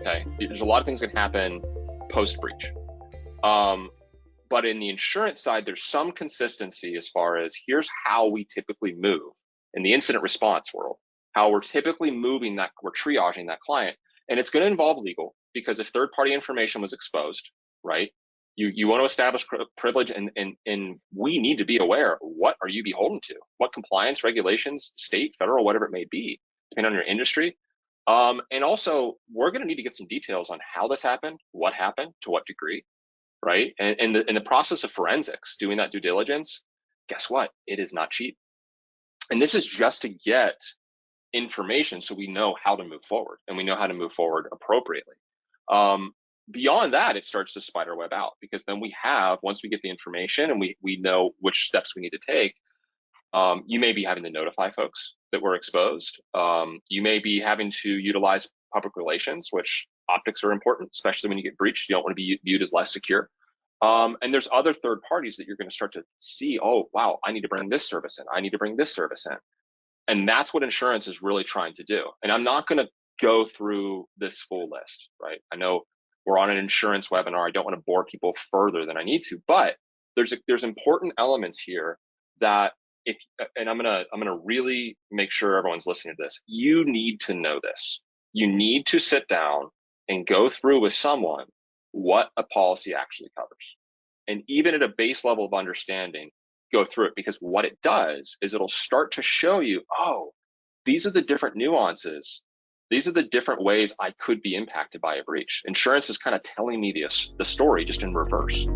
Okay, there's a lot of things that happen post breach. But in the insurance side, there's some consistency as far as here's how we typically move in the incident response world, how we're typically moving that, we're triaging that client. And it's going to involve legal, because if third party information was exposed, right? You want to establish privilege, and we need to be aware, what are you beholden to? What compliance regulations, state, federal, whatever it may be, depending on your industry. And also, we're going to need to get some details on how this happened, what happened, to what degree, right? And in the process of forensics, doing that due diligence, guess what? It is not cheap. And this is just to get information so we know how to move forward, and we know how to move forward appropriately. Beyond that, it starts to spider web out, because then we have, once we get the information and we know which steps we need to take, you may be having to notify folks that were exposed. You may be having to utilize public relations, which optics are important, especially when you get breached. You don't want to be viewed as less secure. And there's other third parties that you're going to start to see, oh, wow, I need to bring this service in. I need to bring this service in. And that's what insurance is really trying to do. And I'm not going to go through this full list, right? I know we're on an insurance webinar. I don't want to bore people further than I need to, but there's important elements here that and I'm gonna really make sure everyone's listening to this. You need to know this. You need to sit down and go through with someone what a policy actually covers. And even at a base level of understanding, go through it, because what it does is it'll start to show you, oh, these are the different nuances. These are the different ways I could be impacted by a breach. Insurance is kind of telling me the story just in reverse.